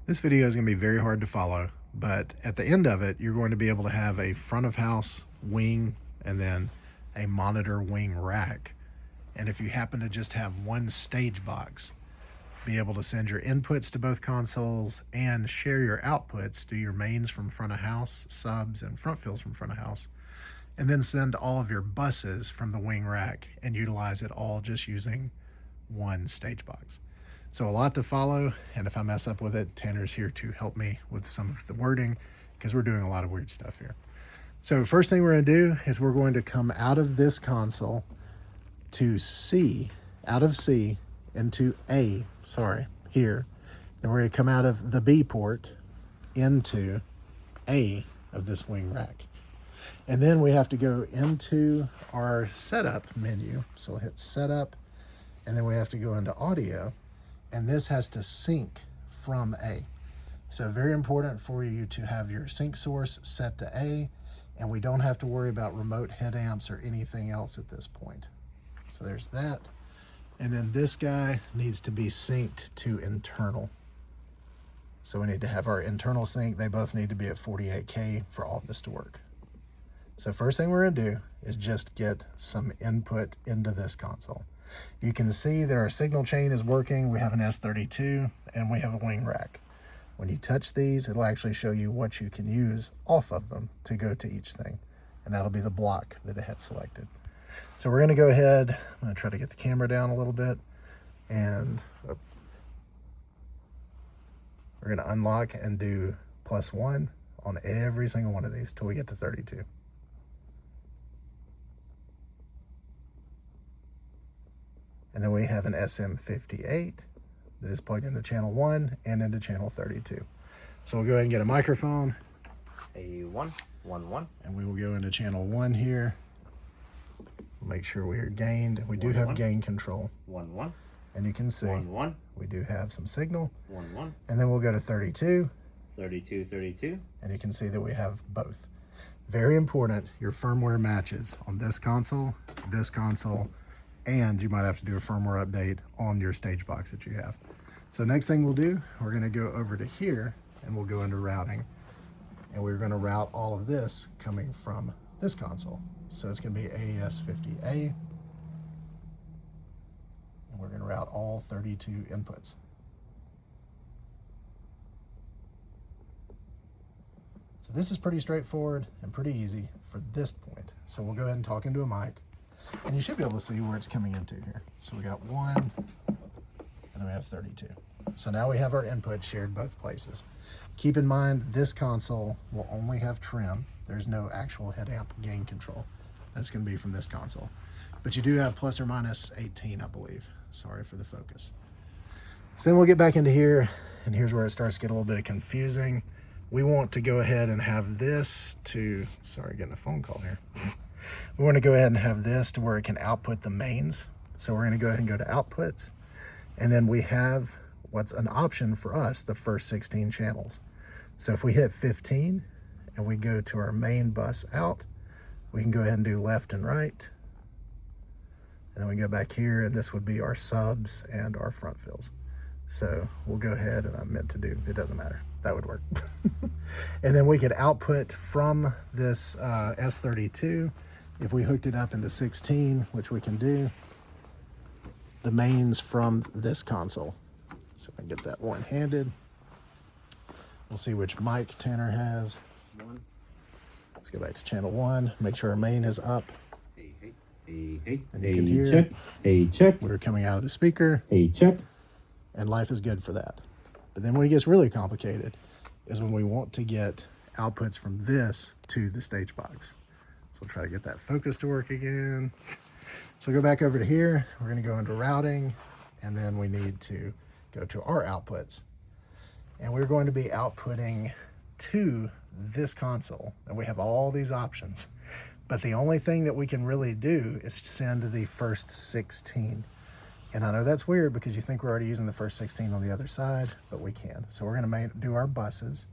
This video is going to be very hard to follow, but at the end of it, you're going to be able to have a front of house wing and then a monitor wing rack. And if you happen to just have one stage box, be able to send your inputs to both consoles and share your outputs, do your mains from front of house, subs, and front fills from front of house, and then send all of your buses from the wing rack and utilize it all just using one stage box. So a lot to follow, and if I mess up with it, Tanner's here to help me with some of the wording because we're doing a lot of weird stuff here. So first thing we're going to do is we're going to come out of this console to C, out of C into A, here. Then we're going to come out of the B port into A of this wing rack. And then we have to go into our setup menu. So we'll hit setup, and then we have to go into audio, and this has to sync from A. So very important for you to have your sync source set to A, and we don't have to worry about remote head amps or anything else at this point. So there's that. And then this guy needs to be synced to internal. So we need to have our internal sync. They both need to be at 48K for all of this to work. So first thing we're going to do is just get some input into this console. You can see that our signal chain is working. We have an S32 and we have a wing rack. When you touch these, it'll actually show you what you can use off of them to go to each thing. And that'll be the block that it had selected. So we're going to go ahead. I'm going to try to get the camera down a little bit. And we're going to unlock and do +1 on every single one of these till we get to 32. And then we have an SM58 that is plugged into channel 1 and into channel 32. So we'll go ahead and get a microphone. A1, 1. And we will go into channel 1 here. We'll make sure we are gained. We do have gain control. 1. And you can see 1. we do have some signal. 1. And then we'll go to 32. 32. And you can see that we have both. Very important, your firmware matches on this console, and you might have to do a firmware update on your stage box that you have. So next thing we'll do, we're going to go over to here and we'll go into routing, and we're going to route all of this coming from this console. So it's going to be AES50A, and we're going to route all 32 inputs. So this is pretty straightforward and pretty easy for this point. So we'll go ahead and talk into a mic. And you should be able to see where it's coming into here. So we got 1, and then we have 32. So now we have our input shared both places. Keep in mind, this console will only have trim. There's no actual head amp gain control. That's going to be from this console. But you do have ±18, I believe. Sorry for the focus. So then we'll get back into here, and here's where it starts to get a little bit confusing. We want to go ahead and have this to, sorry, getting a phone call here. We want to go ahead and have this to where it can output the mains. So we're going to go ahead and go to outputs. And then we have what's an option for us, the first 16 channels. So if we hit 15 and we go to our main bus out, we can go ahead and do left and right. And then we go back here, and this would be our subs and our front fills. So we'll go ahead, and I meant to do, it doesn't matter. That would work. And then we could output from this S32. If we hooked it up into 16, which we can do, the mains from this console. So I get that one-handed. We'll see which mic Tanner has. 1. Let's go back to channel 1. Make sure our main is up. Hey. And you can hear check. we're coming out of the speaker. Check. And life is good for that. But then when it gets really complicated is when we want to get outputs from this to the stage box. So we'll try to get that focus to work again. So go back over to here. We're going to go into routing, and then we need to go to our outputs. And we're going to be outputting to this console. And we have all these options. But the only thing that we can really do is send the first 16. And I know that's weird because you think we're already using the first 16 on the other side, but we can. So we're going to do our buses.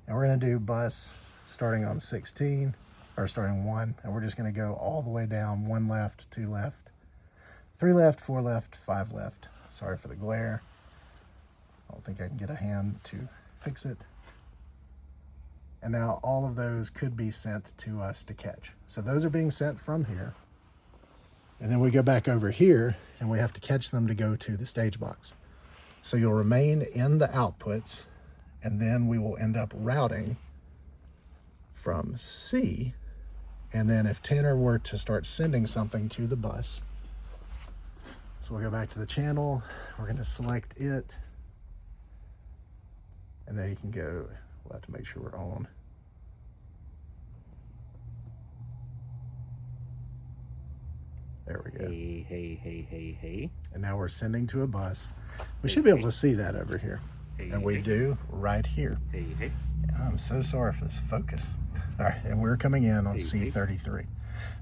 And we're going to do bus starting on 16. Or starting 1, and we're just going to go all the way down, 1 left, 2 left, 3 left, 4 left, 5 left. Sorry for the glare. I don't think I can get a hand to fix it. And now all of those could be sent to us to catch. So those are being sent from here. And then we go back over here and we have to catch them to go to the stage box. So you'll remain in the outputs, and then we will end up routing from C. And then if Tanner were to start sending something to the bus, so we'll go back to the channel, we're going to select it, and then you can go, we'll have to make sure we're on. There we go. Hey. And now we're sending to a bus. We should be able to see that over here. And we do right here. Hey. I'm so sorry for this focus. All right, and we're coming in on C33.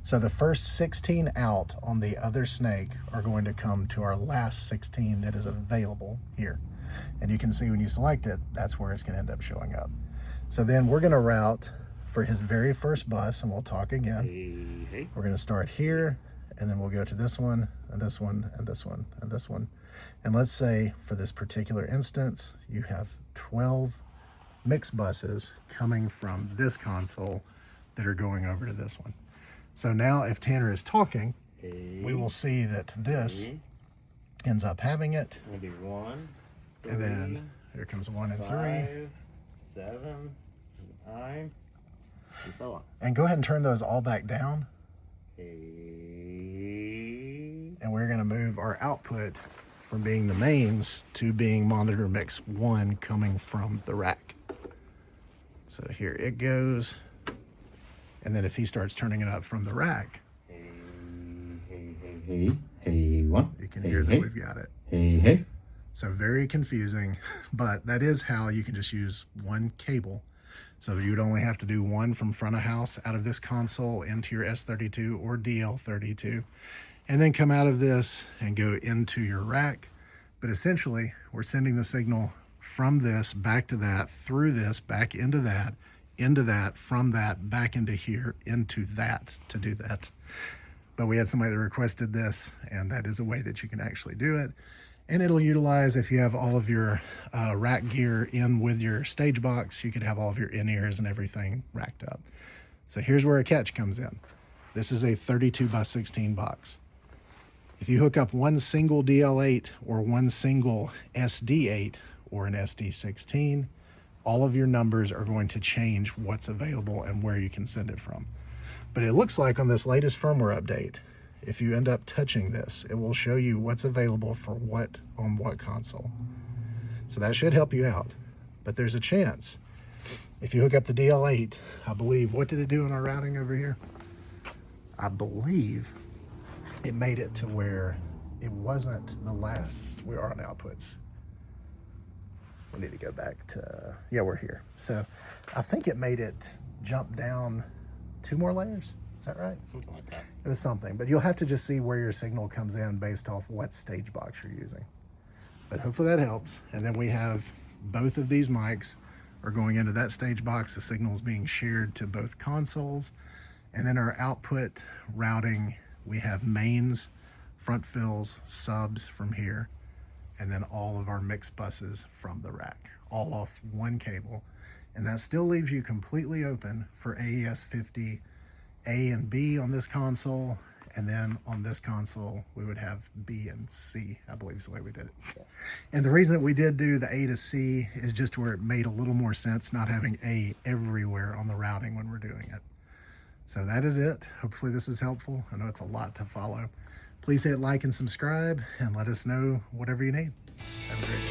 So the first 16 out on the other snake are going to come to our last 16 that is available here. And you can see when you select it, that's where it's going to end up showing up. So then we're going to route for his very first bus, and we'll talk again. Hey. We're going to start here, and then we'll go to this one, and this one, and this one, and this one. And let's say for this particular instance, you have 12 mixed buses coming from this console that are going over to this one. So now if Tanner is talking, we will see that this ends up having it. Maybe 1, 3, and then here comes 1 and 5, 3. 7, 9, and so on. And go ahead and turn those all back down. And we're going to move our output from being the mains to being monitor mix 1 coming from the rack. So here it goes. And then if he starts turning it up from the rack, Hey, 1. you can hear that we've got it. Hey. So very confusing, but that is how you can just use one cable. So you would only have to do one from front of house out of this console into your S32 or DL32, and then come out of this and go into your rack. But essentially, we're sending the signal from this back to that, through this, back into that, from that, back into here, into that to do that. But we had somebody that requested this, and that is a way that you can actually do it. And it'll utilize, if you have all of your rack gear in with your stage box, you could have all of your in-ears and everything racked up. So here's where a catch comes in. This is a 32 by 16 box. If you hook up one single DL8 or one single SD8 or an SD16, all of your numbers are going to change what's available and where you can send it from. But it looks like on this latest firmware update, if you end up touching this, it will show you what's available for what on what console. So that should help you out. But there's a chance. If you hook up the DL8, I believe, what did it do in our routing over here? I believe it made it to where it wasn't the last. We are on outputs. We need to go back to, yeah, we're here. So I think it made it jump down 2 more layers. Is that right? Something like that. It was something, but you'll have to just see where your signal comes in based off what stage box you're using. But hopefully that helps. And then we have both of these mics are going into that stage box. The signal is being shared to both consoles. And then our output routing, we have mains, front fills, subs from here, and then all of our mixed buses from the rack, all off one cable. And that still leaves you completely open for AES 50 A and B on this console, and then on this console we would have B and C, I believe is the way we did it. Yeah. And the reason that we did do the A to C is just where it made a little more sense not having A everywhere on the routing when we're doing it. So that is it. Hopefully this is helpful. I know it's a lot to follow. Please hit like and subscribe and let us know whatever you need. Have a great day.